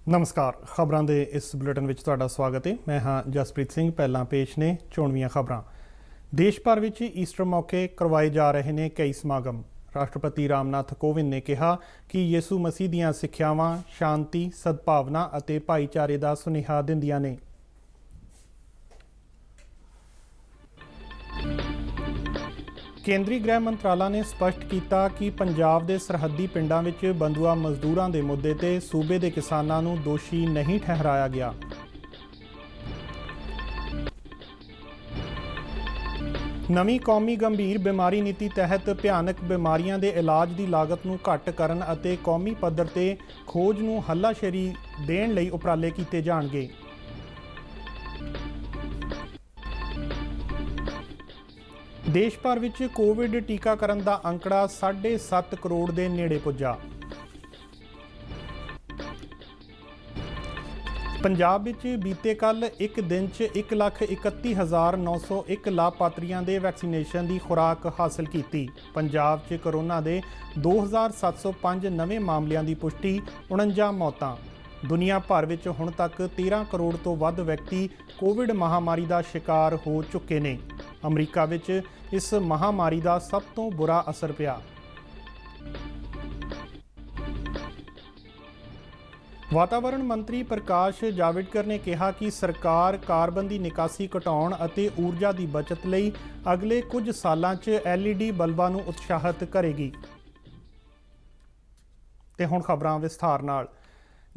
ਨਮਸਕਾਰ। ਖਬਰਾਂ ਦੇ ਇਸ ਬੁਲੇਟਿਨ ਵਿੱਚ ਤੁਹਾਡਾ ਸਵਾਗਤ ਹੈ। ਮੈਂ ਹਾਂ ਜਸਪ੍ਰੀਤ ਸਿੰਘ। ਪਹਿਲਾਂ ਪੇਸ਼ ਨੇ ਚੋਣਵੀਆਂ ਖਬਰਾਂ। ਦੇਸ਼ ਭਰ ਵਿੱਚ ਈਸਟਰ ਮੌਕੇ ਕਰਵਾਏ ਜਾ ਰਹੇ ਨੇ ਕਈ ਸਮਾਗਮ। ਰਾਸ਼ਟਰਪਤੀ ਰਾਮਨਾਥ ਕੋਵਿੰਦ ਨੇ ਕਿਹਾ ਕਿ ਯਿਸੂ ਮਸੀਹ ਦੀਆਂ ਸਿੱਖਿਆਵਾਂ ਸ਼ਾਂਤੀ, ਸਦਭਾਵਨਾ ਅਤੇ ਭਾਈਚਾਰੇ ਦਾ ਸੁਨੇਹਾ ਦਿੰਦੀਆਂ ਨੇ। ਕੇਂਦਰੀ ਗ੍ਰਹਿ ਮੰਤਰਾਲਾ ਨੇ ਸਪਸ਼ਟ ਕੀਤਾ ਕਿ ਪੰਜਾਬ ਦੇ ਸਰਹੱਦੀ ਪਿੰਡਾਂ ਵਿੱਚ ਬੰਧੂਆ ਮਜ਼ਦੂਰਾਂ ਦੇ ਮੁੱਦੇ ਤੇ ਸੂਬੇ ਦੇ ਕਿਸਾਨਾਂ ਨੂੰ ਦੋਸ਼ੀ ਨਹੀਂ ਠਹਿਰਾਇਆ ਗਿਆ। ਨਵੀਂ ਕੌਮੀ ਗੰਭੀਰ ਬਿਮਾਰੀ ਨੀਤੀ ਤਹਿਤ ਭਿਆਨਕ ਬਿਮਾਰੀਆਂ ਦੇ ਇਲਾਜ ਦੀ ਲਾਗਤ ਨੂੰ ਘੱਟ ਕਰਨ ਅਤੇ ਕੌਮੀ ਪੱਧਰ ਤੇ ਖੋਜ ਨੂੰ ਹੱਲਾਸ਼ੇਰੀ ਦੇਣ ਲਈ ਉਪਰਾਲੇ ਕੀਤੇ ਜਾਣਗੇ। ਦੇਸ਼ ਭਰ ਵਿੱਚ ਕੋਵਿਡ ਟੀਕਾਕਰਨ ਦਾ ਅੰਕੜਾ 7.5 ਕਰੋੜ ਦੇ ਨੇੜੇ ਪੁੱਜਾ। ਪੰਜਾਬ ਵਿੱਚ ਬੀਤੇ ਕੱਲ੍ਹ ਇੱਕ ਦਿਨ 'ਚ 1,31,901 ਲਾਭਪਾਤਰੀਆਂ ਦੇ ਵੈਕਸੀਨੇਸ਼ਨ ਦੀ ਖੁਰਾਕ ਹਾਸਲ ਕੀਤੀ। ਪੰਜਾਬ 'ਚ ਕੋਰੋਨਾ ਦੇ 2,705 ਨਵੇਂ ਮਾਮਲਿਆਂ ਦੀ ਪੁਸ਼ਟੀ, 49 ਮੌਤਾਂ। ਦੁਨੀਆ ਭਰ ਵਿੱਚ ਹੁਣ ਤੱਕ 13 ਕਰੋੜ ਤੋਂ ਵੱਧ ਵਿਅਕਤੀ ਕੋਵਿਡ ਮਹਾਮਾਰੀ ਦਾ ਸ਼ਿਕਾਰ ਹੋ ਚੁੱਕੇ ਨੇ। ਅਮਰੀਕਾ ਵਿੱਚ ਇਸ ਮਹਾਮਾਰੀ ਦਾ ਸਭ ਤੋਂ ਬੁਰਾ ਅਸਰ ਪਿਆ। ਵਾਤਾਵਰਣ ਮੰਤਰੀ ਪ੍ਰਕਾਸ਼ ਜਾਵੜੇਕਰ ਨੇ ਕਿਹਾ ਕਿ ਸਰਕਾਰ ਕਾਰਬਨ ਦੀ ਨਿਕਾਸੀ ਘਟਾਉਣ ਅਤੇ ਊਰਜਾ ਦੀ ਬਚਤ ਲਈ ਅਗਲੇ ਕੁਝ ਸਾਲਾਂ 'ਚ LED ਬਲਬਾਂ ਨੂੰ ਉਤਸ਼ਾਹਿਤ ਕਰੇਗੀ। ਤੇ ਹੁਣ ਖਬਰਾਂ ਵਿਸਥਾਰ ਨਾਲ।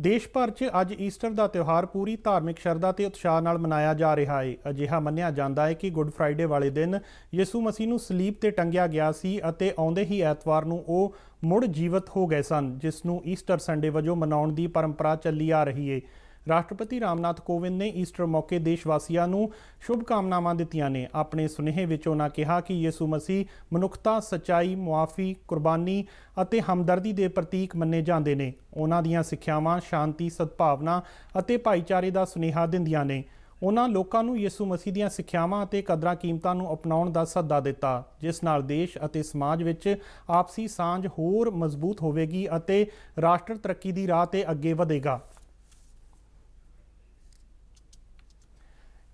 ਦੇਸ਼ ਭਰ 'ਚ ਅੱਜ ਈਸਟਰ ਦਾ ਤਿਉਹਾਰ ਪੂਰੀ ਧਾਰਮਿਕ ਸ਼ਰਧਾ ਤੇ ਉਤਸ਼ਾਹ ਨਾਲ ਮਨਾਇਆ ਜਾ ਰਿਹਾ ਹੈ। ਅਜਿਹਾ ਮੰਨਿਆ ਜਾਂਦਾ ਹੈ ਕਿ ਗੁੱਡ ਫਰਾਈਡੇ ਵਾਲੇ ਦਿਨ ਯਿਸੂ ਮਸੀਹ ਨੂੰ ਸਲੀਬ ਤੇ ਟੰਗਿਆ ਗਿਆ ਸੀ ਅਤੇ ਆਉਂਦੇ ਹੀ ਐਤਵਾਰ ਨੂੰ ਉਹ ਮੁੜ ਜੀਵਤ ਹੋ ਗਏ ਸਨ, ਜਿਸ ਨੂੰ ਈਸਟਰ ਸੰਡੇ ਵਜੋਂ ਮਨਾਉਣ ਦੀ ਪਰੰਪਰਾ ਚੱਲੀ ਆ ਰਹੀ ਹੈ। ਰਾਸ਼ਟਰਪਤੀ ਰਾਮਨਾਥ ਕੋਵਿੰਦ ਨੇ ਈਸਟਰ ਮੌਕੇ ਦੇਸ਼ ਵਾਸੀਆਂ ਨੂੰ ਸ਼ੁਭਕਾਮਨਾਵਾਂ ਦਿੱਤੀਆਂ ਨੇ। ਆਪਣੇ ਸੁਨੇਹੇ ਵਿੱਚ ਉਹਨਾਂ ਕਿਹਾ ਕਿ ਯਿਸੂ ਮਸੀਹ ਮਨੁੱਖਤਾ, ਸੱਚਾਈ, ਮੁਆਫੀ, ਕੁਰਬਾਨੀ ਅਤੇ ਹਮਦਰਦੀ ਦੇ ਪ੍ਰਤੀਕ ਮੰਨੇ ਜਾਂਦੇ ਨੇ। ਉਹਨਾਂ ਦੀਆਂ ਸਿੱਖਿਆਵਾਂ ਸ਼ਾਂਤੀ, ਸਦਭਾਵਨਾ ਅਤੇ ਭਾਈਚਾਰੇ ਦਾ ਸੁਨੇਹਾ ਦਿੰਦੀਆਂ ਨੇ। ਉਹਨਾਂ ਲੋਕਾਂ ਨੂੰ ਯਿਸੂ ਮਸੀਹ ਦੀਆਂ ਸਿੱਖਿਆਵਾਂ ਅਤੇ ਕਦਰਾਂ ਕੀਮਤਾਂ ਨੂੰ ਅਪਣਾਉਣ ਦਾ ਸੱਦਾ ਦਿੱਤਾ, ਜਿਸ ਨਾਲ ਦੇਸ਼ ਅਤੇ ਸਮਾਜ ਵਿੱਚ ਆਪਸੀ ਸਾਂਝ ਹੋਰ ਮਜ਼ਬੂਤ ਹੋਵੇਗੀ ਅਤੇ ਰਾਸ਼ਟਰ ਤਰੱਕੀ ਦੀ ਰਾਹ 'ਤੇ ਅੱਗੇ ਵਧੇਗਾ।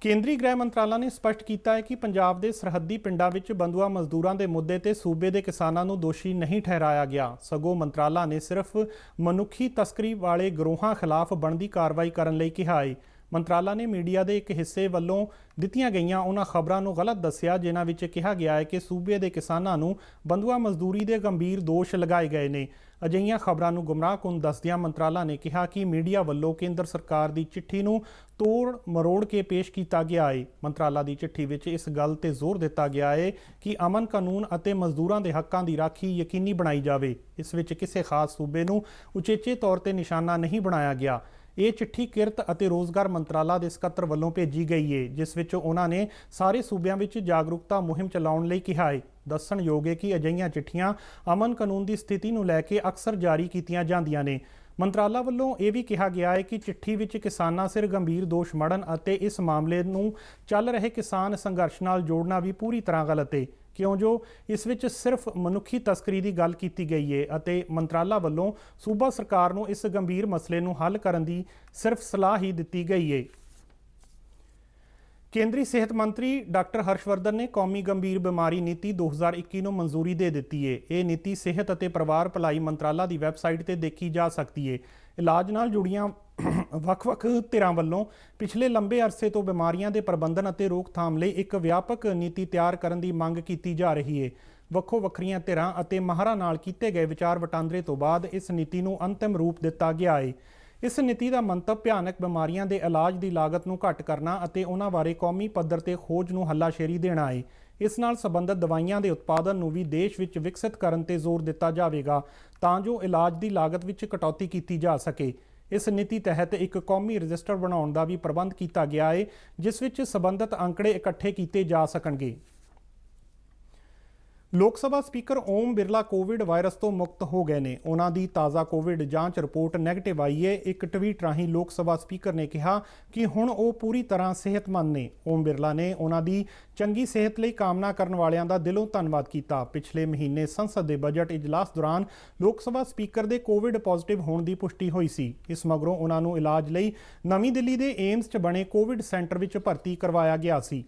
ਕੇਂਦਰੀ ਗ੍ਰਹਿ ਮੰਤਰਾਲਾ ਨੇ ਸਪਸ਼ਟ ਕੀਤਾ ਹੈ ਕਿ ਪੰਜਾਬ ਦੇ ਸਰਹੱਦੀ ਪਿੰਡਾਂ ਵਿੱਚ ਬੰਧੂਆ ਮਜ਼ਦੂਰਾਂ ਦੇ ਮੁੱਦੇ ਤੇ ਸੂਬੇ ਦੇ ਕਿਸਾਨਾਂ ਨੂੰ ਦੋਸ਼ੀ ਨਹੀਂ ਠਹਿਰਾਇਆ ਗਿਆ। ਸਗੋਂ ਮੰਤਰਾਲਾ ਨੇ ਸਿਰਫ ਮਨੁੱਖੀ ਤਸਕਰੀ ਵਾਲੇ ਗਿਰੋਹਾਂ ਖਿਲਾਫ ਬਣਦੀ ਕਾਰਵਾਈ ਕਰਨ ਲਈ ਕਿਹਾ ਹੈ। ਮੰਤਰਾਲਾ ਨੇ ਮੀਡੀਆ ਦੇ ਇੱਕ ਹਿੱਸੇ ਵੱਲੋਂ ਦਿੱਤੀਆਂ ਗਈਆਂ ਉਹਨਾਂ ਖਬਰਾਂ ਨੂੰ ਗਲਤ ਦੱਸਿਆ, ਜਿਨ੍ਹਾਂ ਵਿੱਚ ਕਿਹਾ ਗਿਆ ਹੈ ਕਿ ਸੂਬੇ ਦੇ ਕਿਸਾਨਾਂ ਨੂੰ ਬੰਧੂਆ ਮਜ਼ਦੂਰੀ ਦੇ ਗੰਭੀਰ ਦੋਸ਼ ਲਗਾਏ ਗਏ ਨੇ। ਅਜਿਹੀਆਂ ਖਬਰਾਂ ਨੂੰ ਗੁੰਮਰਾਹਕੁਨ ਦੱਸਦਿਆਂ ਮੰਤਰਾਲਾ ਨੇ ਕਿਹਾ ਕਿ ਮੀਡੀਆ ਵੱਲੋਂ ਕੇਂਦਰ ਸਰਕਾਰ ਦੀ ਚਿੱਠੀ ਨੂੰ ਤੋੜ ਮਰੋੜ ਕੇ ਪੇਸ਼ ਕੀਤਾ ਗਿਆ ਹੈ। ਮੰਤਰਾਲਾ ਦੀ ਚਿੱਠੀ ਵਿੱਚ ਇਸ ਗੱਲ ਤੇ ਜ਼ੋਰ ਦਿੱਤਾ ਗਿਆ ਹੈ ਕਿ ਅਮਨ ਕਾਨੂੰਨ ਅਤੇ ਮਜ਼ਦੂਰਾਂ ਦੇ ਹੱਕਾਂ ਦੀ ਰਾਖੀ ਯਕੀਨੀ ਬਣਾਈ ਜਾਵੇ। ਇਸ ਵਿੱਚ ਕਿਸੇ ਖਾਸ ਸੂਬੇ ਨੂੰ ਉਚੇਚੇ ਤੌਰ ਤੇ ਨਿਸ਼ਾਨਾ ਨਹੀਂ ਬਣਾਇਆ ਗਿਆ। ਇਹ ਚਿੱਠੀ ਕਿਰਤ ਅਤੇ ਰੋਜ਼ਗਾਰ ਮੰਤਰਾਲਾ ਦੇ ਸਕੱਤਰ ਵੱਲੋਂ ਭੇਜੀ ਗਈ ਹੈ, ਜਿਸ ਵਿੱਚ ਉਹਨਾਂ ਨੇ ਸਾਰੇ ਸੂਬਿਆਂ ਵਿੱਚ ਜਾਗਰੂਕਤਾ ਮੁਹਿੰਮ ਚਲਾਉਣ ਲਈ ਕਿਹਾ ਹੈ। ਦੱਸਣਯੋਗ ਹੈ ਕਿ ਅਜਿਹੀਆਂ ਚਿੱਠੀਆਂ ਅਮਨ ਕਾਨੂੰਨ ਦੀ ਸਥਿਤੀ ਨੂੰ ਲੈ ਕੇ ਅਕਸਰ ਜਾਰੀ ਕੀਤੀਆਂ ਜਾਂਦੀਆਂ ਨੇ। ਮੰਤਰਾਲਾ ਵੱਲੋਂ ਇਹ ਵੀ ਕਿਹਾ ਗਿਆ ਹੈ ਕਿ ਚਿੱਠੀ ਵਿੱਚ ਕਿਸਾਨਾਂ ਸਿਰ ਗੰਭੀਰ ਦੋਸ਼ ਮੜਨ ਅਤੇ ਇਸ ਮਾਮਲੇ ਨੂੰ ਚੱਲ ਰਹੇ ਕਿਸਾਨ ਸੰਘਰਸ਼ ਨਾਲ ਜੋੜਨਾ ਵੀ ਪੂਰੀ ਤਰ੍ਹਾਂ ਗਲਤ ਹੈ, ਕਿਉਂ ਜੋ ਇਸ ਵਿੱਚ ਸਿਰਫ ਮਨੁੱਖੀ ਤਸਕਰੀ ਦੀ ਗੱਲ ਕੀਤੀ ਗਈ ਹੈ ਅਤੇ ਮੰਤਰਾਲਾ ਵੱਲੋਂ ਸੂਬਾ ਸਰਕਾਰ ਨੂੰ ਇਸ ਗੰਭੀਰ ਮਸਲੇ ਨੂੰ ਹੱਲ ਕਰਨ ਦੀ ਸਿਰਫ ਸਲਾਹ ਹੀ ਦਿੱਤੀ ਗਈ ਹੈ। ਕੇਂਦਰੀ ਸਿਹਤ ਮੰਤਰੀ ਡਾਕਟਰ ਹਰਸ਼ਵਰਧਨ ਨੇ ਕੌਮੀ ਗੰਭੀਰ ਬਿਮਾਰੀ ਨੀਤੀ 2021 ਨੂੰ ਮਨਜ਼ੂਰੀ ਦੇ ਦਿੱਤੀ ਹੈ। ਇਹ ਨੀਤੀ ਸਿਹਤ ਅਤੇ ਪਰਿਵਾਰ ਭਲਾਈ ਮੰਤਰਾਲਾ ਦੀ ਵੈਬਸਾਈਟ ਤੇ ਦੇਖੀ ਜਾ ਸਕਦੀ ਹੈ। ਇਲਾਜ ਨਾਲ ਜੁੜੀਆਂ ਵੱਖ-ਵੱਖ ਧਿਰਾਂ ਵੱਲੋਂ ਪਿਛਲੇ ਲੰਬੇ ਅਰਸੇ ਤੋਂ ਬਿਮਾਰੀਆਂ ਦੇ ਪ੍ਰਬੰਧਨ ਅਤੇ ਰੋਕਥਾਮ ਲਈ ਇੱਕ ਵਿਆਪਕ ਨੀਤੀ ਤਿਆਰ ਕਰਨ ਦੀ ਮੰਗ ਕੀਤੀ ਜਾ ਰਹੀ ਹੈ। ਵੱਖੋ ਵੱਖਰੀਆਂ ਧਿਰਾਂ ਅਤੇ ਮਾਹਰਾਂ ਨਾਲ ਕੀਤੇ ਗਏ ਵਿਚਾਰ ਵਟਾਂਦਰੇ ਤੋਂ ਬਾਅਦ ਇਸ ਨੀਤੀ ਨੂੰ ਅੰਤਿਮ ਰੂਪ ਦਿੱਤਾ ਗਿਆ ਹੈ। ਇਸ ਨੀਤੀ ਦਾ ਮੰਤਵ ਭਿਆਨਕ ਬਿਮਾਰੀਆਂ ਦੇ ਇਲਾਜ ਦੀ ਲਾਗਤ ਨੂੰ ਘੱਟ ਕਰਨਾ ਅਤੇ ਉਹਨਾਂ ਬਾਰੇ ਕੌਮੀ ਪੱਧਰ ਤੇ ਖੋਜ ਨੂੰ ਹੱਲਾਸ਼ੇਰੀ ਦੇਣਾ ਹੈ। ਇਸ ਨਾਲ ਸੰਬੰਧਿਤ ਦਵਾਈਆਂ ਦੇ ਉਤਪਾਦਨ ਨੂੰ ਵੀ ਦੇਸ਼ ਵਿੱਚ ਵਿਕਸਿਤ ਕਰਨ ਤੇ ਜ਼ੋਰ ਦਿੱਤਾ ਜਾਵੇਗਾ, ਤਾਂ ਜੋ ਇਲਾਜ ਦੀ ਲਾਗਤ ਵਿੱਚ ਕਟੌਤੀ ਕੀਤੀ ਜਾ ਸਕੇ। ਇਸ ਨੀਤੀ ਤਹਿਤ ਇੱਕ ਕੌਮੀ ਰਜਿਸਟਰ ਬਣਾਉਣ ਦਾ ਵੀ ਪ੍ਰਬੰਧ ਕੀਤਾ ਗਿਆ ਹੈ, ਜਿਸ ਵਿੱਚ ਸੰਬੰਧਿਤ ਅੰਕੜੇ ਇਕੱਠੇ ਕੀਤੇ ਜਾ ਸਕਣਗੇ। ਲੋਕ ਸਭਾ speaker Om Birla Covid virus ਤੋਂ ਮੁਕਤ ਹੋ ਗਏ ਨੇ। ਉਹਨਾਂ ਦੀ ਤਾਜ਼ਾ ਕੋਵਿਡ ਜਾਂਚ ਰਿਪੋਰਟ ਨੈਗੇਟਿਵ ਆਈ ਹੈ। ਇੱਕ ਟਵੀਟ ਰਾਹੀਂ ਲੋਕ ਸਭਾ ਸਪੀਕਰ ਨੇ ਕਿਹਾ ਕਿ ਹੁਣ ਉਹ ਪੂਰੀ ਤਰ੍ਹਾਂ ਸਿਹਤਮੰਦ ਨੇ। ਓਮ ਬਿਰਲਾ ਨੇ ਉਹਨਾਂ ਦੀ ਚੰਗੀ ਸਿਹਤ ਲਈ ਕਾਮਨਾ ਕਰਨ ਵਾਲਿਆਂ ਦਾ ਦਿਲੋਂ ਧੰਨਵਾਦ ਕੀਤਾ। ਪਿਛਲੇ ਮਹੀਨੇ ਸੰਸਦ ਦੇ ਬਜਟ ਇਜਲਾਸ ਦੌਰਾਨ ਲੋਕ ਸਭਾ ਸਪੀਕਰ ਦੇ ਕੋਵਿਡ ਪੋਜ਼ਿਟਿਵ ਹੋਣ ਦੀ ਪੁਸ਼ਟੀ ਹੋਈ ਸੀ। ਇਸ ਮਗਰੋਂ ਉਹਨਾਂ ਨੂੰ ਇਲਾਜ ਲਈ ਨਵੀਂ ਦਿੱਲੀ ਦੇ ਏਮਸ 'ਚ ਬਣੇ ਕੋਵਿਡ ਸੈਂਟਰ ਵਿੱਚ ਭਰਤੀ ਕਰਵਾਇਆ ਗਿਆ ਸੀ।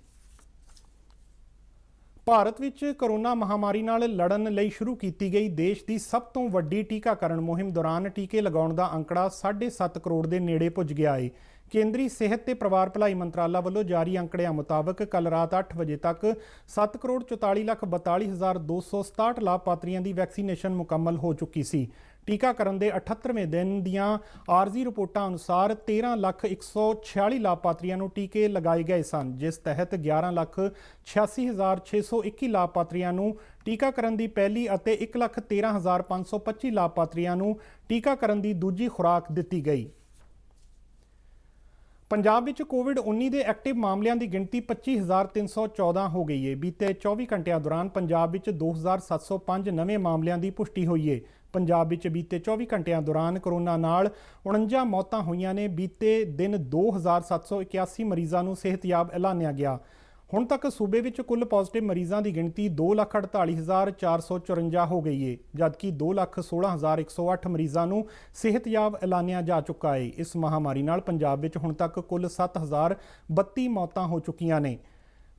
ਭਾਰਤ ਵਿੱਚ ਕੋਰੋਨਾ ਮਹਾਮਾਰੀ ਨਾਲ ਲੜਨ ਲਈ ਸ਼ੁਰੂ ਕੀਤੀ ਗਈ ਦੇਸ਼ ਦੀ ਸਭ ਤੋਂ ਵੱਡੀ ਟੀਕਾਕਰਨ ਮੁਹਿੰਮ ਦੌਰਾਨ ਟੀਕੇ ਲਗਾਉਣ ਦਾ ਅੰਕੜਾ 7.5 ਕਰੋੜ ਦੇ ਨੇੜੇ ਪੁੱਜ ਗਿਆ ਹੈ। ਕੇਂਦਰੀ ਸਿਹਤ ਤੇ ਪਰਿਵਾਰ ਭਲਾਈ ਮੰਤਰਾਲਾ ਵੱਲੋਂ ਜਾਰੀ ਅੰਕੜਿਆਂ ਮੁਤਾਬਕ ਕੱਲ੍ਹ ਰਾਤ 8 ਵਜੇ ਤੱਕ 7,44,42,267 ਲਾਭਪਾਤਰੀਆਂ ਦੀ ਵੈਕਸੀਨੇਸ਼ਨ ਮੁਕੰਮਲ ਹੋ ਚੁੱਕੀ ਸੀ। ਟੀਕਾਕਰਨ ਦੇ 78ਵੇਂ ਦਿਨ ਦੀਆਂ ਆਰਜ਼ੀ ਰਿਪੋਰਟਾਂ ਅਨੁਸਾਰ 13,146 ਲਾਭਪਾਤਰੀਆਂ ਨੂੰ ਟੀਕੇ ਲਗਾਏ ਗਏ ਸਨ, ਜਿਸ ਤਹਿਤ 11,86,621 ਲਾਭਪਾਤਰੀਆਂ ਨੂੰ ਟੀਕਾਕਰਨ ਦੀ ਪਹਿਲੀ ਅਤੇ 1,13,525 ਲਾਭਪਾਤਰੀਆਂ ਨੂੰ ਟੀਕਾਕਰਨ ਦੀ ਦੂਜੀ ਖੁਰਾਕ ਦਿੱਤੀ ਗਈ। ਪੰਜਾਬ ਵਿੱਚ ਕੋਵਿਡ-19 ਦੇ ਐਕਟਿਵ ਮਾਮਲਿਆਂ ਦੀ ਗਿਣਤੀ 25,314 ਹੋ ਗਈ ਹੈ। ਬੀਤੇ 24 ਘੰਟਿਆਂ ਦੌਰਾਨ ਪੰਜਾਬ ਵਿੱਚ 2,705 ਨਵੇਂ ਮਾਮਲਿਆਂ ਦੀ ਪੁਸ਼ਟੀ ਹੋਈ ਹੈ। ਪੰਜਾਬ ਵਿੱਚ ਬੀਤੇ 24 ਘੰਟਿਆਂ ਦੌਰਾਨ ਕੋਰੋਨਾ ਨਾਲ 49 ਮੌਤਾਂ ਹੋਈਆਂ ਨੇ। ਬੀਤੇ ਦਿਨ 2,781 ਮਰੀਜ਼ਾਂ ਨੂੰ ਸਿਹਤਯਾਬ ਐਲਾਨਿਆ ਗਿਆ। ਹੁਣ ਤੱਕ ਸੂਬੇ ਵਿੱਚ ਕੁੱਲ ਪੋਜ਼ਿਟਿਵ ਮਰੀਜ਼ਾਂ ਦੀ ਗਿਣਤੀ 2,48,454 ਹੋ ਗਈ ਹੈ, ਜਦਕਿ 2,16,108 ਮਰੀਜ਼ਾਂ ਨੂੰ ਸਿਹਤਯਾਬ ਐਲਾਨਿਆ ਜਾ ਚੁੱਕਾ ਹੈ। ਇਸ ਮਹਾਮਾਰੀ ਨਾਲ ਪੰਜਾਬ ਵਿੱਚ ਹੁਣ ਤੱਕ ਕੁੱਲ 7,032 ਮੌਤਾਂ ਹੋ ਚੁੱਕੀਆਂ ਨੇ।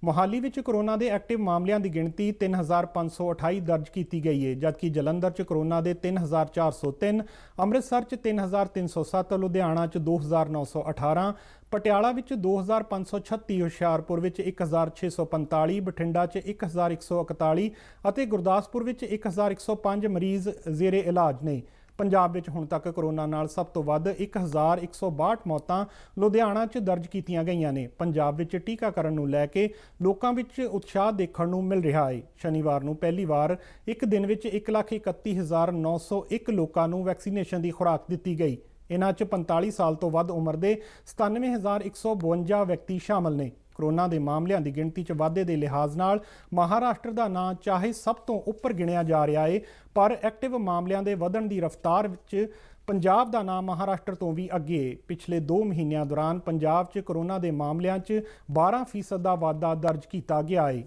ਮੋਹਾਲੀ ਵਿੱਚ ਕੋਰੋਨਾ ਦੇ ਐਕਟਿਵ ਮਾਮਲਿਆਂ ਦੀ ਗਿਣਤੀ 3,528 ਦਰਜ ਕੀਤੀ ਗਈ ਹੈ, ਜਦਕਿ ਜਲੰਧਰ 'ਚ ਕੋਰੋਨਾ ਦੇ 3,403, ਅੰਮ੍ਰਿਤਸਰ 'ਚ 3,307, ਲੁਧਿਆਣਾ 'ਚ 2,918, ਪਟਿਆਲਾ ਵਿੱਚ 2,536, ਹੁਸ਼ਿਆਰਪੁਰ ਵਿੱਚ 1,645, ਬਠਿੰਡਾ 'ਚ 1,141 ਅਤੇ ਗੁਰਦਾਸਪੁਰ ਵਿੱਚ 1,105 ਮਰੀਜ਼ ਜ਼ੇਰੇ ਇਲਾਜ ਨੇ। ਪੰਜਾਬ ਵਿੱਚ ਹੁਣ ਤੱਕ ਕੋਰੋਨਾ ਨਾਲ ਸਭ ਤੋਂ ਵੱਧ 1,162 ਮੌਤਾਂ ਲੁਧਿਆਣਾ 'ਚ ਦਰਜ ਕੀਤੀਆਂ ਗਈਆਂ ਨੇ। ਪੰਜਾਬ ਵਿੱਚ ਟੀਕਾਕਰਨ ਨੂੰ ਲੈ ਕੇ ਲੋਕਾਂ ਵਿੱਚ ਉਤਸ਼ਾਹ ਦੇਖਣ ਨੂੰ ਮਿਲ ਰਿਹਾ ਹੈ। ਸ਼ਨੀਵਾਰ ਨੂੰ ਪਹਿਲੀ ਵਾਰ ਇੱਕ ਦਿਨ ਵਿੱਚ 1,31,901 ਲੋਕਾਂ ਨੂੰ ਵੈਕਸੀਨੇਸ਼ਨ ਦੀ ਖੁਰਾਕ ਦਿੱਤੀ ਗਈ। ਇਹਨਾਂ 'ਚ 45 ਸਾਲ ਤੋਂ ਵੱਧ ਉਮਰ ਦੇ 97,152 ਵਿਅਕਤੀ ਸ਼ਾਮਲ ਨੇ। ਕੋਰੋਨਾ ਦੇ ਮਾਮਲਿਆਂ ਦੀ ਗਿਣਤੀ 'ਚ ਵਾਧੇ ਦੇ ਲਿਹਾਜ਼ ਨਾਲ ਮਹਾਰਾਸ਼ਟਰ ਦਾ ਨਾਂ ਚਾਹੇ ਸਭ ਤੋਂ ਉੱਪਰ ਗਿਣਿਆ ਜਾ ਰਿਹਾ ਹੈ, ਪਰ ਐਕਟਿਵ ਮਾਮਲਿਆਂ ਦੇ ਵਧਣ ਦੀ ਰਫ਼ਤਾਰ ਵਿੱਚ ਪੰਜਾਬ ਦਾ ਨਾਂ ਮਹਾਰਾਸ਼ਟਰ ਤੋਂ ਵੀ ਅੱਗੇ ਹੈ। ਪਿਛਲੇ 2 ਮਹੀਨਿਆਂ ਦੌਰਾਨ ਪੰਜਾਬ 'ਚ ਕੋਰੋਨਾ ਦੇ ਮਾਮਲਿਆਂ 'ਚ 12% ਦਾ ਵਾਧਾ ਦਰਜ ਕੀਤਾ ਗਿਆ ਹੈ।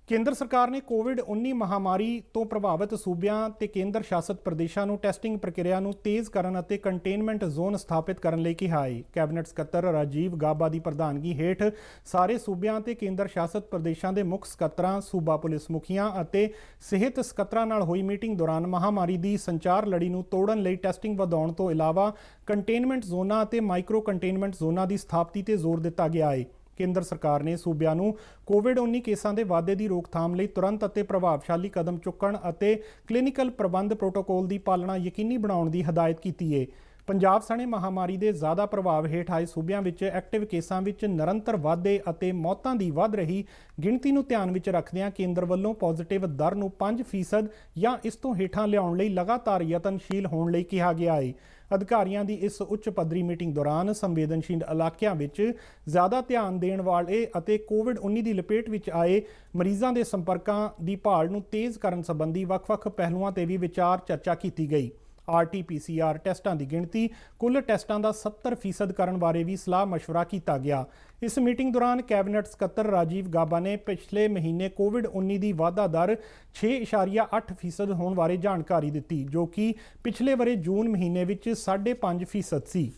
ਕੇਂਦਰ ਸਰਕਾਰ ਨੇ ਕੋਵਿਡ-19 ਮਹਾਮਾਰੀ ਤੋਂ ਪ੍ਰਭਾਵਿਤ ਸੂਬਿਆਂ ਤੇ ਕੇਂਦਰ ਸ਼ਾਸਤ ਪ੍ਰਦੇਸ਼ਾਂ ਨੂੰ ਟੈਸਟਿੰਗ ਪ੍ਰਕਿਰਿਆ ਨੂੰ ਤੇਜ਼ ਕਰਨ ਅਤੇ ਕੰਟੇਨਮੈਂਟ ਜ਼ੋਨ ਸਥਾਪਿਤ ਕਰਨ ਲਈ ਕਿਹਾ ਹੈ। ਕੈਬਨਿਟ ਸਕੱਤਰ ਰਾਜੀਵ ਗਾਬਾ ਦੀ ਪ੍ਰਧਾਨਗੀ ਹੇਠ ਸਾਰੇ ਸੂਬਿਆਂ ਤੇ ਕੇਂਦਰ ਸ਼ਾਸਤ ਪ੍ਰਦੇਸ਼ਾਂ ਦੇ ਮੁੱਖ ਸਕੱਤਰਾਂ, ਸੂਬਾ ਪੁਲਿਸ ਮੁਖੀਆਂ ਅਤੇ ਸਿਹਤ ਸਕੱਤਰਾਂ ਨਾਲ ਹੋਈ ਮੀਟਿੰਗ ਦੌਰਾਨ ਮਹਾਮਾਰੀ ਦੀ ਸੰਚਾਰ ਲੜੀ ਨੂੰ ਤੋੜਨ ਲਈ ਟੈਸਟਿੰਗ ਵਧਾਉਣ ਤੋਂ ਇਲਾਵਾ ਕੰਟੇਨਮੈਂਟ ਜ਼ੋਨਾਂ ਅਤੇ ਮਾਈਕਰੋ ਕੰਟੇਨਮੈਂਟ ਜ਼ੋਨਾਂ ਦੀ ਸਥਾਪਤੀ ਤੇ ਜ਼ੋਰ ਦਿੱਤਾ ਗਿਆ ਹੈ। ਕੇਂਦਰ ਸਰਕਾਰ ਨੇ ਸੂਬਿਆਂ ਨੂੰ ਕੋਵਿਡ-19 ਕੇਸਾਂ ਦੇ ਵਾਧੇ ਦੀ ਰੋਕਥਾਮ ਲਈ ਤੁਰੰਤ ਅਤੇ ਪ੍ਰਭਾਵਸ਼ਾਲੀ ਕਦਮ ਚੁੱਕਣ ਅਤੇ ਕਲੀਨਿਕਲ ਪ੍ਰਬੰਧ ਪ੍ਰੋਟੋਕੋਲ ਦੀ ਪਾਲਣਾ ਯਕੀਨੀ ਬਣਾਉਣ ਦੀ ਹਦਾਇਤ ਕੀਤੀ ਹੈ। ਪੰਜਾਬ ਸਣੇ ਮਹਾਮਾਰੀ ਦੇ ਜ਼ਿਆਦਾ ਪ੍ਰਭਾਵ ਹੇਠ ਆਏ ਸੂਬਿਆਂ ਵਿੱਚ ਐਕਟਿਵ ਕੇਸਾਂ ਵਿੱਚ ਨਿਰੰਤਰ ਵਾਧੇ ਅਤੇ ਮੌਤਾਂ ਦੀ ਵੱਧ ਰਹੀ ਗਿਣਤੀ ਨੂੰ ਧਿਆਨ ਵਿੱਚ ਰੱਖਦਿਆਂ ਕੇਂਦਰ ਵੱਲੋਂ ਪੋਜ਼ਿਟਿਵ ਦਰ ਨੂੰ 5% ਜਾਂ ਇਸ ਤੋਂ ਹੇਠਾਂ ਲਿਆਉਣ ਲਈ ਲਗਾਤਾਰ ਯਤਨਸ਼ੀਲ ਹੋਣ ਲਈ ਕਿਹਾ ਗਿਆ ਹੈ। ਅਧਿਕਾਰੀਆਂ ਦੀ ਇਸ ਉੱਚ ਪੱਧਰੀ ਮੀਟਿੰਗ ਦੌਰਾਨ ਸੰਵੇਦਨਸ਼ੀਲ ਇਲਾਕਿਆਂ ਵਿੱਚ ਜ਼ਿਆਦਾ ਧਿਆਨ ਦੇਣ ਵਾਲੇ ਅਤੇ ਕੋਵਿਡ-19 ਦੀ ਲਪੇਟ ਵਿੱਚ ਆਏ ਮਰੀਜ਼ਾਂ ਦੇ ਸੰਪਰਕਾਂ ਦੀ ਭਾਲ ਨੂੰ ਤੇਜ਼ ਕਰਨ ਸੰਬੰਧੀ ਵੱਖ-ਵੱਖ ਪਹਿਲੂਆਂ ਤੇ ਵੀ ਵਿਚਾਰ ਚਰਚਾ ਕੀਤੀ ਗਈ। RT-PCR ਟੈਸਟਾਂ ਦੀ ਗਿਣਤੀ ਕੁੱਲ ਟੈਸਟਾਂ ਦਾ 70% ਕਰਨ ਬਾਰੇ ਵੀ ਸਲਾਹ ਮਸ਼ਵਰਾ ਕੀਤਾ ਗਿਆ। ਇਸ ਮੀਟਿੰਗ ਦੌਰਾਨ ਕੈਬਨਿਟ ਸਕੱਤਰ ਰਾਜੀਵ ਗਾਬਾ ਨੇ ਪਿਛਲੇ ਮਹੀਨੇ ਕੋਵਿਡ-19 ਦੀ ਵਾਧਾ ਦਰ 6.8% ਹੋਣ ਬਾਰੇ ਜਾਣਕਾਰੀ ਦਿੱਤੀ, ਜੋ ਕਿ ਪਿਛਲੇ ਵਰੇ ਜੂਨ ਮਹੀਨੇ ਵਿੱਚ 5.5% ਸੀ।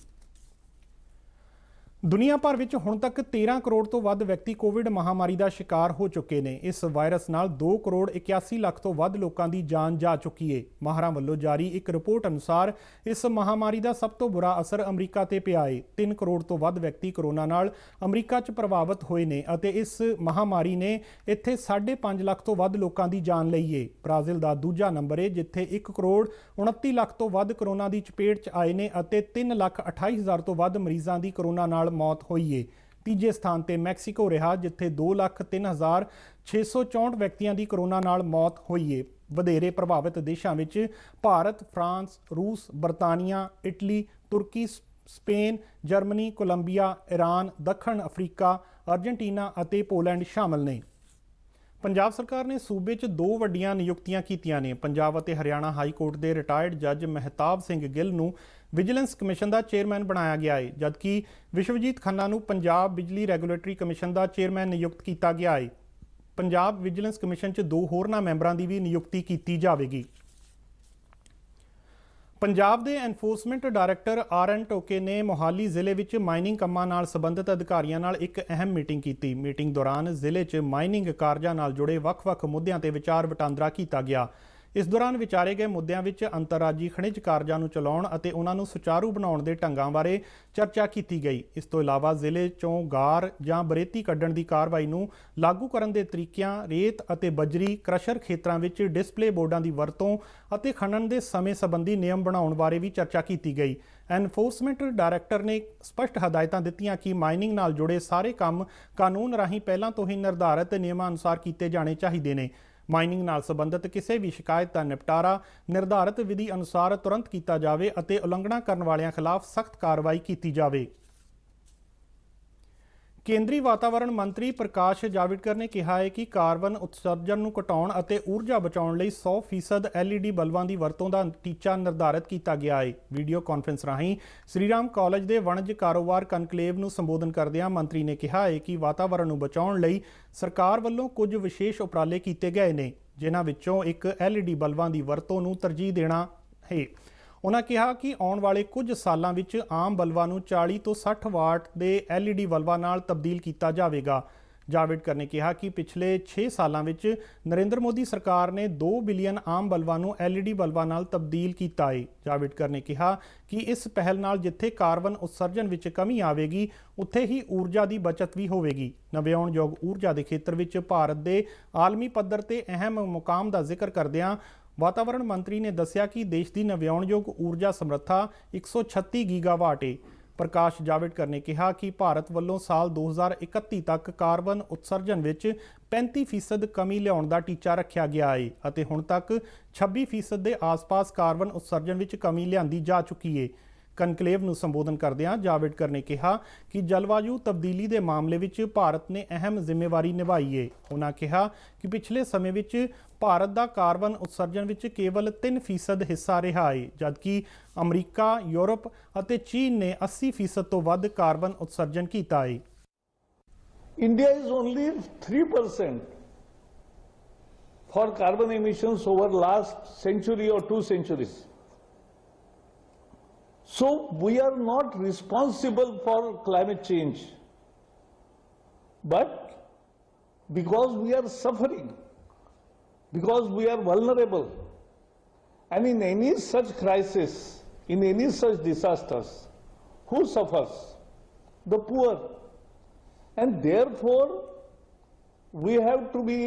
ਦੁਨੀਆ ਭਰ ਵਿੱਚ ਹੁਣ ਤੱਕ 13 ਕਰੋੜ ਤੋਂ ਵੱਧ ਵਿਅਕਤੀ ਕੋਵਿਡ ਮਹਾਮਾਰੀ ਦਾ ਸ਼ਿਕਾਰ ਹੋ ਚੁੱਕੇ ਨੇ। ਇਸ ਵਾਇਰਸ ਨਾਲ 2 ਕਰੋੜ 81 ਲੱਖ ਤੋਂ ਵੱਧ ਲੋਕਾਂ ਦੀ ਜਾਨ ਜਾ ਚੁੱਕੀ ਹੈ। ਮਾਹਰਾਂ ਵੱਲੋਂ ਜਾਰੀ ਇੱਕ ਰਿਪੋਰਟ ਅਨੁਸਾਰ ਇਸ ਮਹਾਮਾਰੀ ਦਾ ਸਭ ਤੋਂ ਬੁਰਾ ਅਸਰ ਅਮਰੀਕਾ ਤੇ ਪਿਆ ਹੈ। 3 ਕਰੋੜ ਤੋਂ ਵੱਧ ਵਿਅਕਤੀ ਕੋਰੋਨਾ ਨਾਲ ਅਮਰੀਕਾ 'ਚ ਪ੍ਰਭਾਵਿਤ ਹੋਏ ਨੇ ਅਤੇ ਇਸ ਮਹਾਮਾਰੀ ਨੇ ਇੱਥੇ 5.5 ਲੱਖ ਤੋਂ ਵੱਧ ਲੋਕਾਂ ਦੀ ਜਾਨ ਲਈ ਹੈ। ਬ੍ਰਾਜ਼ੀਲ ਦਾ ਦੂਜਾ ਨੰਬਰ ਹੈ, ਜਿੱਥੇ 1 ਕਰੋੜ 29 ਲੱਖ ਤੋਂ ਵੱਧ ਕੋਰੋਨਾ ਦੀ ਚਪੇਟ 'ਚ ਆਏ ਨੇ ਅਤੇ 3,28,000 ਤੋਂ ਵੱਧ ਮਰੀਜ਼ਾਂ ਦੀ ਕੋਰੋਨਾ ਨਾਲ ਮੌਤ ਹੋਈ ਹੈ। ਤੀਜੇ ਸਥਾਨ ਤੇ ਮੈਕਸੀਕੋ ਰਿਹਾ, ਜਿੱਥੇ 2,03,664 ਵਿਅਕਤੀਆਂ ਦੀ ਕੋਰੋਨਾ ਨਾਲ ਮੌਤ ਹੋਈ ਹੈ। ਵਧੇਰੇ ਪ੍ਰਭਾਵਿਤ ਦੇਸ਼ਾਂ ਵਿੱਚ ਭਾਰਤ, ਫਰਾਂਸ, ਰੂਸ, ਬਰਤਾਨੀਆ, ਇਟਲੀ, ਤੁਰਕੀ, ਸਪੇਨ, ਜਰਮਨੀ, ਕੋਲੰਬੀਆ, ਈਰਾਨ, ਦੱਖਣ ਅਫਰੀਕਾ, ਅਰਜਨਟੀਨਾ ਅਤੇ ਪੋਲੈਂਡ ਸ਼ਾਮਲ ਨੇ। ਪੰਜਾਬ ਸਰਕਾਰ ਨੇ ਸੂਬੇ 'ਚ 2 ਵੱਡੀਆਂ ਨਿਯੁਕਤੀਆਂ ਕੀਤੀਆਂ ਨੇ। ਪੰਜਾਬ ਅਤੇ ਹਰਿਆਣਾ ਹਾਈ ਕੋਰਟ ਦੇ ਰਿਟਾਇਰਡ ਜੱਜ ਮਹਿਤਾਬ ਸਿੰਘ ਗਿੱਲ ਨੂੰ ਵਿਜੀਲੈਂਸ ਕਮਿਸ਼ਨ ਦਾ ਚੇਅਰਮੈਨ ਬਣਾਇਆ ਗਿਆ ਹੈ, ਜਦਕਿ ਵਿਸ਼ਵਜੀਤ ਖੰਨਾ ਨੂੰ ਪੰਜਾਬ ਬਿਜਲੀ ਰੈਗੂਲੇਟਰੀ ਕਮਿਸ਼ਨ ਦਾ ਚੇਅਰਮੈਨ ਨਿਯੁਕਤ ਕੀਤਾ ਗਿਆ ਹੈ। ਪੰਜਾਬ ਵਿਜੀਲੈਂਸ ਕਮਿਸ਼ਨ 'ਚ 2 ਹੋਰਨਾਂ ਮੈਂਬਰਾਂ ਦੀ ਵੀ ਨਿਯੁਕਤੀ ਕੀਤੀ ਜਾਵੇਗੀ। ਪੰਜਾਬ ਦੇ ਐਨਫੋਰਸਮੈਂਟ ਡਾਇਰੈਕਟਰ RN ਟੋਕੇ ਨੇ ਮੋਹਾਲੀ ਜ਼ਿਲ੍ਹੇ ਵਿੱਚ ਮਾਈਨਿੰਗ ਕੰਮਾਂ ਨਾਲ ਸੰਬੰਧਿਤ ਅਧਿਕਾਰੀਆਂ ਨਾਲ ਇੱਕ ਅਹਿਮ ਮੀਟਿੰਗ ਕੀਤੀ। ਮੀਟਿੰਗ ਦੌਰਾਨ ਜ਼ਿਲ੍ਹੇ 'ਚ ਮਾਈਨਿੰਗ ਕਾਰਜਾਂ ਨਾਲ ਜੁੜੇ ਵੱਖ-ਵੱਖ ਮੁੱਦਿਆਂ ਤੇ ਵਿਚਾਰ ਵਟਾਂਦਰਾ ਕੀਤਾ ਗਿਆ। ਇਸ ਦੌਰਾਨ ਵਿਚਾਰੇ ਗਏ ਮੁੱਦਿਆਂ ਵਿੱਚ ਅੰਤਰਰਾਜੀ ਖਣਿਜ ਕਾਰਜਾਂ ਨੂੰ ਚਲਾਉਣ ਅਤੇ ਉਹਨਾਂ ਨੂੰ ਸੁਚਾਰੂ ਬਣਾਉਣ ਦੇ ਢੰਗਾਂ ਬਾਰੇ ਚਰਚਾ ਕੀਤੀ ਗਈ। ਇਸ ਤੋਂ ਇਲਾਵਾ ਜ਼ਿਲ੍ਹੇ 'ਚੋਂ ਗਾਰ ਜਾਂ ਬਰੇਤੀ ਕੱਢਣ ਦੀ ਕਾਰਵਾਈ ਨੂੰ ਲਾਗੂ ਕਰਨ ਦੇ ਤਰੀਕਿਆਂ, ਰੇਤ ਅਤੇ ਬਜਰੀ ਕ੍ਰਸ਼ਰ ਖੇਤਰਾਂ ਵਿੱਚ ਡਿਸਪਲੇ ਬੋਰਡਾਂ ਦੀ ਵਰਤੋਂ ਅਤੇ ਖਣਨ ਦੇ ਸਮੇਂ ਸੰਬੰਧੀ ਨਿਯਮ ਬਣਾਉਣ ਬਾਰੇ ਵੀ ਚਰਚਾ ਕੀਤੀ ਗਈ। ਐਨਫੋਰਸਮੈਂਟ ਡਾਇਰੈਕਟਰ ਨੇ ਸਪਸ਼ਟ ਹਦਾਇਤਾਂ ਦਿੱਤੀਆਂ ਕਿ ਮਾਈਨਿੰਗ ਨਾਲ ਜੁੜੇ ਸਾਰੇ ਕੰਮ ਕਾਨੂੰਨ ਰਾਹੀਂ ਪਹਿਲਾਂ ਤੋਂ ਹੀ ਨਿਰਧਾਰਤ ਨਿਯਮਾਂ ਅਨੁਸਾਰ ਕੀਤੇ ਜਾਣੇ ਚਾਹੀਦੇ ਨੇ। ਮਾਈਨਿੰਗ ਨਾਲ ਸੰਬੰਧਿਤ ਕਿਸੇ ਵੀ ਸ਼ਿਕਾਇਤ ਦਾ ਨਿਪਟਾਰਾ ਨਿਰਧਾਰਤ ਵਿਧੀ ਅਨੁਸਾਰ ਤੁਰੰਤ ਕੀਤਾ ਜਾਵੇ ਅਤੇ ਉਲੰਘਣਾ ਕਰਨ ਵਾਲਿਆਂ ਖਿਲਾਫ ਸਖਤ ਕਾਰਵਾਈ ਕੀਤੀ ਜਾਵੇ। ਕੇਂਦਰੀ ਵਾਤਾਵਰਣ ਮੰਤਰੀ ਪ੍ਰਕਾਸ਼ ਜਾਵੜੇਕਰ ਨੇ ਕਿਹਾ ਹੈ ਕਿ ਕਾਰਬਨ ਉਤਸਰਜਨ ਨੂੰ ਘਟਾਉਣ ਅਤੇ ਊਰਜਾ ਬਚਾਉਣ ਲਈ 100% LED ਬਲਬਾਂ ਦੀ ਵਰਤੋਂ ਦਾ ਟੀਚਾ ਨਿਰਧਾਰਿਤ ਕੀਤਾ ਗਿਆ ਹੈ। ਵੀਡੀਓ ਕਾਨਫਰੰਸ ਰਾਹੀਂ ਸ੍ਰੀਰਾਮ ਕਾਲਜ ਦੇ ਵਣਜ ਕਾਰੋਬਾਰ ਕਨਕਲੇਵ ਨੂੰ ਸੰਬੋਧਨ ਕਰਦਿਆਂ ਮੰਤਰੀ ਨੇ ਕਿਹਾ ਹੈ ਕਿ ਵਾਤਾਵਰਣ ਨੂੰ ਬਚਾਉਣ ਲਈ ਸਰਕਾਰ ਵੱਲੋਂ ਕੁਝ ਵਿਸ਼ੇਸ਼ ਉਪਰਾਲੇ ਕੀਤੇ ਗਏ ਨੇ, ਜਿਨ੍ਹਾਂ ਵਿੱਚੋਂ ਇੱਕ LED ਬਲਬਾਂ ਦੀ ਵਰਤੋਂ ਨੂੰ ਤਰਜੀਹ ਦੇਣਾ ਹੈ। ਉਹਨਾਂ ਕਿਹਾ ਕਿ ਆਉਣ ਵਾਲੇ ਕੁਝ ਸਾਲਾਂ ਵਿੱਚ ਆਮ ਬਲਬਾਂ ਨੂੰ 40 ਤੋਂ 60 ਵਾਟ ਦੇ LED ਬਲਬਾਂ ਨਾਲ ਤਬਦੀਲ ਕੀਤਾ ਜਾਵੇਗਾ। ਜਾਵੜੇਕਰ ਨੇ ਕਿਹਾ ਕਿ ਪਿਛਲੇ 6 ਸਾਲਾਂ ਵਿੱਚ ਨਰਿੰਦਰ ਮੋਦੀ ਸਰਕਾਰ ਨੇ 2 ਬਿਲੀਅਨ ਆਮ ਬਲਬਾਂ ਨੂੰ LED ਬਲਬਾਂ ਨਾਲ ਤਬਦੀਲ ਕੀਤਾ ਹੈ। ਜਾਵੜੇਕਰ ਨੇ ਕਿਹਾ ਕਿ ਇਸ ਪਹਿਲ ਨਾਲ ਜਿੱਥੇ ਕਾਰਬਨ ਉਤਸਰਜਨ ਵਿੱਚ ਕਮੀ ਆਵੇਗੀ, ਉੱਥੇ ਹੀ ਊਰਜਾ ਦੀ ਬਚਤ ਵੀ ਹੋਵੇਗੀ। ਨਵਿਆਉਣਯੋਗ ਊਰਜਾ ਦੇ ਖੇਤਰ ਵਿੱਚ ਭਾਰਤ ਦੇ ਆਲਮੀ ਪੱਧਰ ਤੇ ਅਹਿਮ ਮੁਕਾਮ ਦਾ ਜ਼ਿਕਰ ਕਰਦਿਆਂ ਵਾਤਾਵਰਣ ਮੰਤਰੀ ਨੇ ਦੱਸਿਆ ਕਿ ਦੇਸ਼ ਦੀ ਨਵਿਆਉਣਯੋਗ ਊਰਜਾ ਸਮਰੱਥਾ 136 ਗੀਗਾਵਾਟ ਹੈ। ਪ੍ਰਕਾਸ਼ ਜਾਵੜੇਕਰ ਨੇ ਕਿਹਾ ਕਿ ਭਾਰਤ ਵੱਲੋਂ ਸਾਲ 2031 ਤੱਕ ਕਾਰਬਨ ਉਤਸਰਜਨ ਵਿੱਚ 35% ਕਮੀ ਲਿਆਉਣ ਦਾ ਟੀਚਾ ਰੱਖਿਆ ਗਿਆ ਹੈ ਅਤੇ ਹੁਣ ਤੱਕ 26% ਦੇ ਆਸ-ਪਾਸ ਕਾਰਬਨ ਉਤਸਰਜਨ ਵਿੱਚ ਕਮੀ ਲਿਆਂਦੀ ਜਾ ਚੁੱਕੀ ਹੈ। ਕਨਕਲੇਵ ਨੂੰ ਸੰਬੋਧਨ ਕਰਦਿਆਂ ਜਾਵੜੇਕਰ ਨੇ ਕਿਹਾ ਕਿ ਜਲਵਾਯੂ ਤਬਦੀਲੀ ਦੇ ਮਾਮਲੇ ਵਿੱਚ ਭਾਰਤ ਨੇ ਅਹਿਮ ਜ਼ਿੰਮੇਵਾਰੀ ਨਿਭਾਈ ਹੈ। ਉਹਨਾਂ ਕਿਹਾ ਕਿ ਪਿਛਲੇ ਸਮੇਂ ਵਿੱਚ ਭਾਰਤ ਦਾ ਕਾਰਬਨ ਉਤਸਰਜਨ ਵਿੱਚ ਕੇਵਲ 3% ਹਿੱਸਾ ਰਿਹਾ ਹੈ, ਜਦਕਿ ਅਮਰੀਕਾ, ਯੂਰਪ ਅਤੇ ਚੀਨ ਨੇ 80% ਤੋਂ ਵੱਧ ਕਾਰਬਨ ਉਤਸਰਜਨ ਕੀਤਾ ਹੈ। India is only 3% for carbon emissions over last century or 2 centuries. So we are not responsible for climate change, but because we are suffering, because we are vulnerable, and in any such crisis, in any such disasters, who suffers? The poor. And therefore we have to be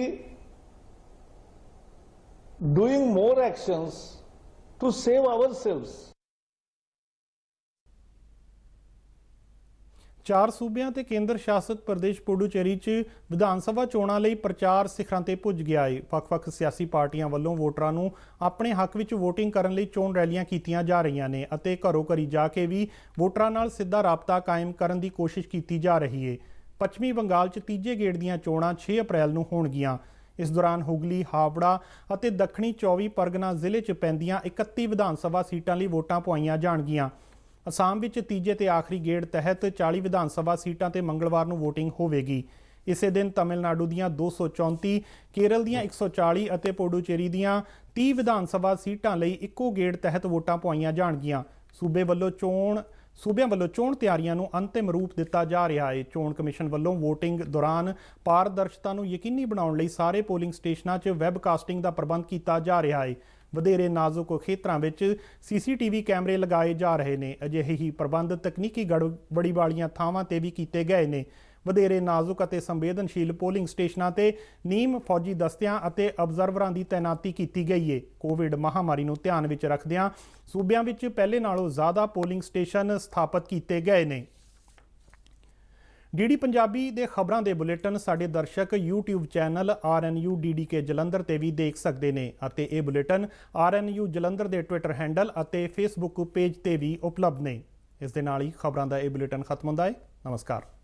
doing more actions to save ourselves. 4 ਸੂਬਿਆਂ ਤੇ ਕੇਂਦਰ ਸ਼ਾਸਿਤ ਪ੍ਰਦੇਸ਼ ਪੁਡੂਚੇਰੀ 'ਚ ਵਿਧਾਨ ਸਭਾ ਚੋਣਾਂ ਲਈ ਪ੍ਰਚਾਰ ਸਿਖਰਾਂ ਤੇ ਪੁੱਜ ਗਿਆ ਹੈ। ਵੱਖ-ਵੱਖ ਸਿਆਸੀ ਪਾਰਟੀਆਂ ਵੱਲੋਂ ਵੋਟਰਾਂ ਨੂੰ ਆਪਣੇ ਹੱਕ ਵਿੱਚ ਵੋਟਿੰਗ ਕਰਨ ਲਈ ਚੋਣ ਰੈਲੀਆਂ ਕੀਤੀਆਂ ਜਾ ਰਹੀਆਂ ਨੇ ਅਤੇ ਘਰੋਂ-ਘਰੀ ਜਾ ਕੇ ਵੀ ਵੋਟਰਾਂ ਨਾਲ ਸਿੱਧਾ ਰਾਬਤਾ ਕਾਇਮ ਕਰਨ ਦੀ ਕੋਸ਼ਿਸ਼ ਕੀਤੀ ਜਾ ਰਹੀ ਹੈ। ਪੱਛਮੀ ਬੰਗਾਲ 'ਚ ਤੀਜੇ ਗੇੜ ਦੀਆਂ ਚੋਣਾਂ 6 ਅਪ੍ਰੈਲ ਨੂੰ ਹੋਣਗੀਆਂ। ਇਸ ਦੌਰਾਨ ਹੁਗਲੀ, ਹਾਵੜਾ ਅਤੇ ਦੱਖਣੀ 24 ਪਰਗਨਾ ਜ਼ਿਲ੍ਹੇ 'ਚ ਪੈਂਦੀਆਂ 31 ਵਿਧਾਨ ਸਭਾ ਸੀਟਾਂ ਲਈ ਵੋਟਾਂ ਪਵਾਈਆਂ ਜਾਣਗੀਆਂ। ਅਸਾਮ ਵਿੱਚ ਤੀਜੇ ਤੇ ਆਖਰੀ ਗੇੜ ਤਹਿਤ 40 ਵਿਧਾਨ ਸਭਾ ਸੀਟਾਂ ਤੇ ਮੰਗਲਵਾਰ ਨੂੰ ਵੋਟਿੰਗ ਹੋਵੇਗੀ। ਇਸੇ ਦਿਨ ਤਮਿਲਨਾਡੂ ਦੀਆਂ 234, ਕੇਰਲ ਦੀਆਂ 140 ਅਤੇ ਪੁਡੂਚੇਰੀ ਦੀਆਂ 30 ਵਿਧਾਨ ਸਭਾ ਸੀਟਾਂ ਲਈ ਇੱਕੋ ਗੇੜ ਤਹਿਤ ਵੋਟਾਂ ਪਵਾਈਆਂ ਜਾਣਗੀਆਂ। ਸੂਬਿਆਂ ਵੱਲੋਂ ਚੋਣ ਤਿਆਰੀਆਂ ਨੂੰ ਅੰਤਿਮ ਰੂਪ ਦਿੱਤਾ ਜਾ ਰਿਹਾ ਹੈ। ਚੋਣ ਕਮਿਸ਼ਨ ਵੱਲੋਂ ਵੋਟਿੰਗ ਦੌਰਾਨ ਪਾਰਦਰਸ਼ਤਾ ਨੂੰ ਯਕੀਨੀ ਬਣਾਉਣ ਲਈ ਸਾਰੇ ਪੋਲਿੰਗ ਸਟੇਸ਼ਨਾਂ 'ਚ ਵੈਬਕਾਸਟਿੰਗ ਦਾ ਪ੍ਰਬੰਧ ਕੀਤਾ ਜਾ ਰਿਹਾ ਹੈ। ਵਧੇਰੇ ਨਾਜ਼ੁਕ ਖੇਤਰਾਂ ਵਿੱਚ CCTV ਕੈਮਰੇ ਲਗਾਏ ਜਾ ਰਹੇ ਨੇ। ਅਜਿਹੇ ਹੀ ਪ੍ਰਬੰਧ ਤਕਨੀਕੀ ਗੜਬੜੀ ਵਾਲੀਆਂ ਥਾਵਾਂ ਤੇ ਵੀ ਕੀਤੇ ਗਏ ਨੇ। ਵਧੇਰੇ ਨਾਜ਼ੁਕ ਅਤੇ ਸੰਵੇਦਨਸ਼ੀਲ ਪੋਲਿੰਗ ਸਟੇਸ਼ਨਾਂ ਤੇ ਨੀਮ ਫੌਜੀ ਦਸਤਿਆਂ ਅਤੇ ਅਬਜ਼ਰਵਰਾਂ ਦੀ ਤੈਨਾਤੀ ਕੀਤੀ ਗਈ ਹੈ। ਕੋਵਿਡ ਮਹਾਮਾਰੀ ਨੂੰ ਧਿਆਨ ਵਿੱਚ ਰੱਖਦਿਆਂ ਸੂਬਿਆਂ ਵਿੱਚ ਪਹਿਲੇ ਨਾਲੋਂ ਜ਼ਿਆਦਾ ਪੋਲਿੰਗ ਸਟੇਸ਼ਨ ਸਥਾਪਿਤ ਕੀਤੇ ਗਏ ਨੇ। DD ਪੰਜਾਬੀ ਦੇ ਖਬਰਾਂ ਦੇ ਬੁਲੇਟਿਨ ਸਾਡੇ ਦਰਸ਼ਕ YouTube channel RNU DDK Jalandhar ਤੇ ਵੀ ਦੇਖ ਸਕਦੇ ਨੇ ਅਤੇ ਇਹ ਬੁਲੇਟਿਨ RNU ਜਲੰਧਰ ਦੇ ਟਵਿੱਟਰ ਹੈਂਡਲ ਅਤੇ Facebook ਪੇਜ ਤੇ ਵੀ ਉਪਲਬਧ ਨੇ। ਇਸ ਦੇ ਨਾਲ ਹੀ ਖਬਰਾਂ ਦਾ ਇਹ ਬੁਲੇਟਿਨ ਖਤਮ ਹੁੰਦਾ ਹੈ। ਨਮਸਕਾਰ।